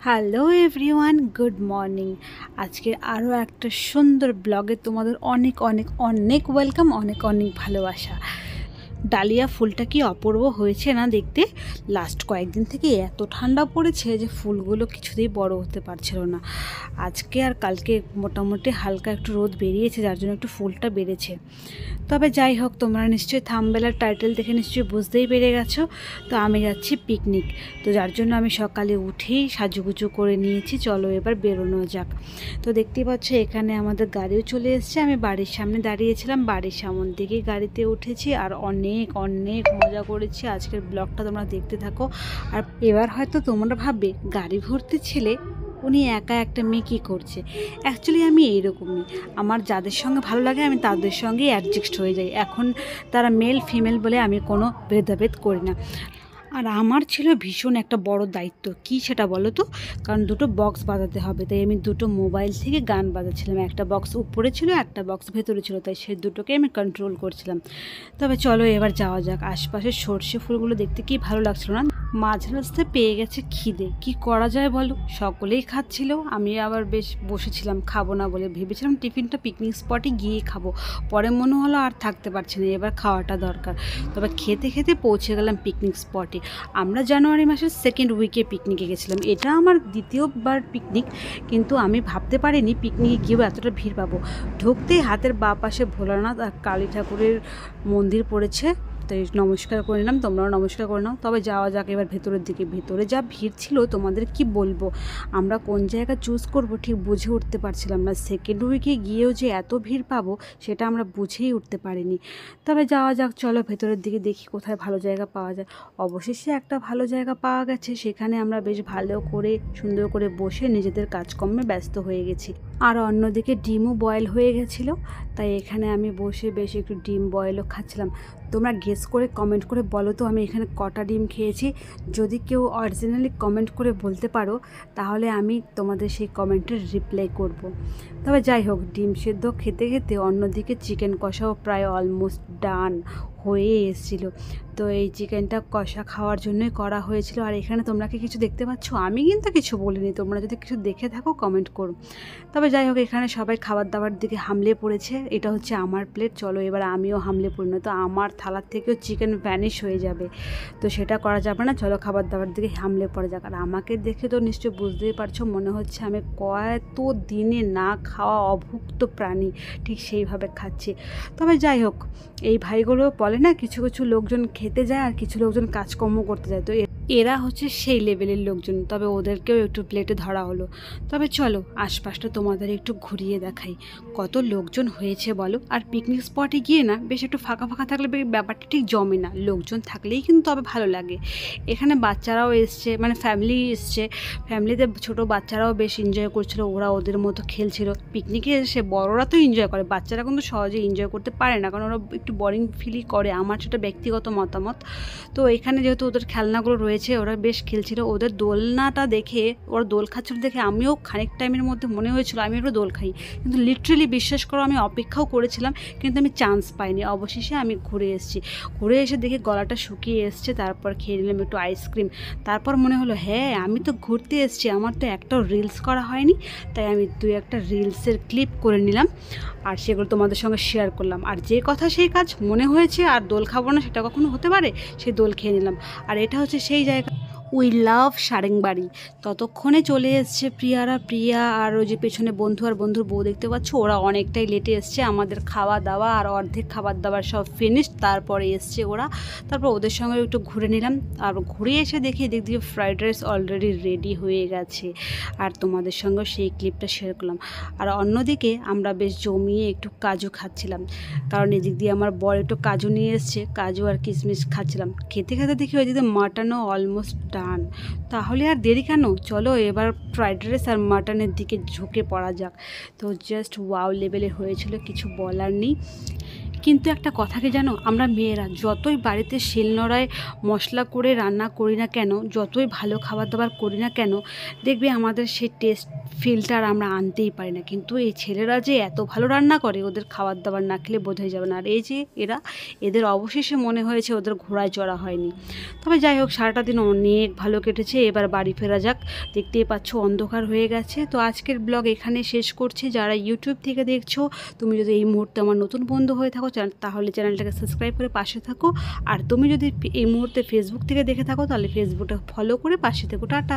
Hello everyone, good morning. আজকের আরও একটা সুন্দর ব্লগে তোমাদের অনেক অনেক অনেক ওয়েলকাম, অনেক অনেক ভালোবাসা। ডালিয়া ফুলটা কি অপূর্ব হয়েছে না দেখতে। লাস্ট কয়েকদিন থেকে এত ঠান্ডা পড়েছে যে ফুলগুলো কিছুতেই বড় হতে পারছিল না। আজকে আর কালকে মোটামুটি হালকা একটু রোদ বেরিয়েছে, যার জন্য একটু ফুলটা বেড়েছে। তবে যাই হোক, তোমরা নিশ্চয়ই থাম্বনেলের টাইটেল দেখে নিশ্চয়ই বুঝতেই পেরে গেছো। তো আমি যাচ্ছি পিকনিক। তো যার জন্য আমি সকালে উঠেই সাজুগুজু করে নিয়েছি, চলো এবার বেরোনো যাক। তো দেখতেই পাচ্ছ এখানে আমাদের গাড়িও চলে এসেছে। আমি বাড়ির সামনে দাঁড়িয়েছিলাম, বাড়ির সামন দিকেই গাড়িতে উঠেছি আর অনেক অনেক মজা করেছি। আজকের ব্লগটা তোমরা দেখতে থাকো। আর এবার হয়তো তোমরা ভাববে গাড়ি ভর্তি ছেলে, উনি একা একটা মেয়ে কী করছে। অ্যাকচুয়ালি আমি এইরকমই, আমার যাদের সঙ্গে ভালো লাগে আমি তাদের সঙ্গেই অ্যাডজাস্ট হয়ে যাই। এখন তারা মেল ফিমেল বলে আমি কোনো ভেদাভেদ করি না। আর আমার ছিল ভীষণ একটা বড় দায়িত্ব, কি সেটা বলো তো। কারণ দুটো বক্স বাজাতে হবে, তাই আমি দুটো মোবাইল থেকে গান বাজাচ্ছিলাম। একটা বক্স উপরে ছিল, একটা বক্স ভেতরে ছিল, তাই সেই দুটোকে আমি কন্ট্রোল করছিলাম। তবে চলো এবার যাওয়া যাক। আশপাশের সর্ষে ফুলগুলো দেখতে কি ভালো লাগছিল না। মাঝ রাস্তায় পেয়ে গেছে খিদে, কি করা যায় বলো। সকলেই খাচ্ছিল, আমি আবার বেশ বসেছিলাম খাবো না বলে। ভেবেছিলাম টিফিনটা পিকনিক স্পটে গিয়ে খাবো, পরে মনে হলো আর থাকতে পারছি না, এবার খাওয়াটা দরকার। তবে খেতে খেতে পৌঁছে গেলাম পিকনিক স্পটে। আমরা জানুয়ারি মাসের সেকেন্ড উইকে পিকনিকে গেছিলাম। এটা আমার দ্বিতীয়বার পিকনিক, কিন্তু আমি ভাবতে পারিনি পিকনিকে গিয়েও এতটা ভিড় পাবো। ঢুকতেই হাতের বাঁ পাশে ভোলানাথ আর কালী ঠাকুরের মন্দির পড়েছে, তাই নমস্কার করে নিলাম। তোমরাও নমস্কার করে নাও। তবে যাওয়া যাক এবার ভেতরের দিকে। ভেতরে যা ভিড় ছিল তোমাদের কি বলবো। আমরা কোন জায়গা চুজ করব ঠিক বুঝে উঠতে পারছিলাম না। সেকেন্ড উইকে গিয়েও যে এত ভিড় পাবো সেটা আমরা বুঝেই উঠতে পারিনি। তবে যাওয়া যাক, চলো ভেতরের দিকে দেখি কোথায় ভালো জায়গা পাওয়া যায়। অবশেষে একটা ভালো জায়গা পাওয়া গেছে, সেখানে আমরা বেশ ভালো করে সুন্দর করে বসে নিজেদের কাজকর্মে ব্যস্ত হয়ে গেছি। আর অন্যদিকে ডিমও বয়েল হয়ে গেছিলো, তাই এখানে আমি বসে বেশ একটু ডিম বয়েলও খাচ্ছিলাম। তোমরা গেস করে কমেন্ট করে বলো তো আমি এখানে কটা ডিম খেয়েছি। যদি কেউ অরিজিনালি কমেন্ট করে বলতে পারো তাহলে আমি তোমাদের সেই কমেন্টের রিপ্লাই করব। তবে যাই হোক, ডিম সেদ্ধ খেতে খেতে অন্যদিকে চিকেন কষাও প্রায় অলমোস্ট ডান হয়ে এসেছিলো। তো এই চিকেনটা কষা খাওয়ার জন্যই করা হয়েছিল। আর এখানে তোমরা কি কিছু দেখতে পাচ্ছ? আমি কিন্তু কিছু বলিনি, তোমরা যদি কিছু দেখে থাকো কমেন্ট করো। তবে যাই হোক, এখানে সবাই খাবার দাবার দিকে হামলে পড়েছে। এটা হচ্ছে আমার প্লেট, চলো এবার আমিও হামলে পড়ি, না তো আমার থালার থেকেও চিকেন ভ্যানিশ হয়ে যাবে। তো সেটা করা যাবে না, চলো খাবার দাবার দিকে হামলে পড়ে যাক। আর আমাকে দেখে তো নিশ্চয়ই বুঝতেই পারছো, মনে হচ্ছে আমি কত দিনে না খাওয়া অভুক্ত প্রাণী, ঠিক সেইভাবে খাচ্ছি। তবে যাই হোক, এই ভাইগুলো বলে না, কিছু কিছু লোকজন খেতে যায় আর কিছু লোকজন কাজকর্ম করতে যায়। তো এরা হচ্ছে সেই লেভেলের লোকজন। তবে ওদেরকেও একটু প্লেটে ধরা হলো। তবে চলো আশপাশটা তোমাদের একটু ঘুরিয়ে দেখাই, কত লোকজন হয়েছে বলো। আর পিকনিক স্পটে গিয়ে না বেশ একটু ফাঁকা ফাঁকা থাকলে ব্যাপারটা ঠিক জমে না, লোকজন থাকলেই কিন্তু তবে ভালো লাগে। এখানে বাচ্চারাও এসছে, মানে ফ্যামিলি এসছে, ফ্যামিলিতে ছোট বাচ্চারাও বেশ এনজয় করছিল, ওরা ওদের মতো খেলছিল। পিকনিকে এসে বড়রা তো এনজয় করে, বাচ্চারা কিন্তু সহজে এনজয় করতে পারে না, কারণ ওরা একটু বোরিং ফিলই করে, আমার সেটা ব্যক্তিগত মতামত। তো এখানে যেহেতু ওদের খেলনাগুলো রয়েছে, ওরা বেশ খেলছিল। ওদের দোলনাটা দেখে, ওরা দোল খাচ্ছিল দেখে আমিও খানিক টাইমের মধ্যে মনে হয়েছিল আমি একটু দোল খাই। কিন্তু লিটারেলি বিশ্বাস করো, আমি অপেক্ষাও করেছিলাম কিন্তু আমি চান্স পাইনি। অবশেষে আমি ঘুরে এসেছি। ঘুরে এসে দেখি গলাটা শুকিয়ে এসছে, তারপর খেয়ে নিলাম একটু আইসক্রিম। তারপর মনে হলো হ্যাঁ, আমি তো ঘুরতে এসেছি, আমার তো একটাও রিলস করা হয়নি, তাই আমি দুই একটা রিলসের ক্লিপ করে নিলাম আর সেগুলো তোমাদের সঙ্গে শেয়ার করলাম। আর যে কথা সেই কাজ, মনে হয়েছে আর দোল খাবো না সেটা কখনো হতে পারে, সেই দোল খেয়ে নিলাম। আর এটা হচ্ছে সেই জায়গা, উই লাভ সারেংবাড়ি। ততক্ষণে চলে এসছে প্রিয়া আর ওই যে পেছনে বন্ধু আর বন্ধুর বউ দেখতে পাচ্ছ, ওরা অনেকটাই লেটে এসছে। আমাদের খাওয়া দাওয়া আর অর্ধেক খাবার দাবার সব ফিনিশড, তারপরে এসছে ওরা। তারপর ওদের সঙ্গে একটু ঘুরে নিলাম। আর ঘুরে এসে দেখি এদিক দিয়ে ফ্রাইড রাইস অলরেডি রেডি হয়ে গেছে, আর তোমাদের সঙ্গে সেই ক্লিপটা শেয়ার করলাম। আর অন্যদিকে আমরা বেশ জমিয়ে একটু কাজু খাচ্ছিলাম, কারণ এদিক দিয়ে আমার বর একটু কাজু নিয়ে এসছে, কাজু আর কিশমিশ খাচ্ছিলাম। খেতে খেতে দেখি ওই দিকে মাটনও অলমোস্ট ডান। তাহলে আর দেরি কেন, চলো এবার ফ্রাইড রাইস আর মাটনের দিকে ঝুঁকে পড়া যাক। তো জাস্ট ওয়াও লেভেলের হয়েছিল, কিছু বলার নেই। কিন্তু একটা কথা কি জানো, আমরা মেয়েরা যতই বাড়িতে শিলনোড়ায় মশলা করে রান্না করি না কেন, যতই ভালো খাবার দাবার করি না কেন, দেখবে আমাদের সেই টেস্ট ফিলটা আমরা আনতেই পারি না। কিন্তু এই ছেলেরা যে এত ভালো রান্না করে, ওদের খাবার দাবার না খেলে বোঝাই যাবে না। আর এই যে এদের অবশেষে মনে হয়েছে ওদের ঘোড়ায় চড়া হয়নি। তবে যাই হোক, সারাটা দিন অনেক ভালো কেটেছে। এবার বাড়ি ফেরা যাক। দেখতেই পাচ্ছ অন্ধকার হয়ে গেছে। তো আজকের ব্লগ এখানে শেষ করছি। যারা ইউটিউব থেকে দেখছো, তুমি যদি এই মুহূর্তে আমার নতুন বন্ধু হয়ে থাকো তাহলে চ্যানেলটাকে সাবস্ক্রাইব করে পাশে থাকো। আর তুমি যদি এই মুহূর্তে ফেসবুক থেকে দেখে থাকো তাহলে ফেসবুকটা ফলো করে পাশে থেকো। টাটা।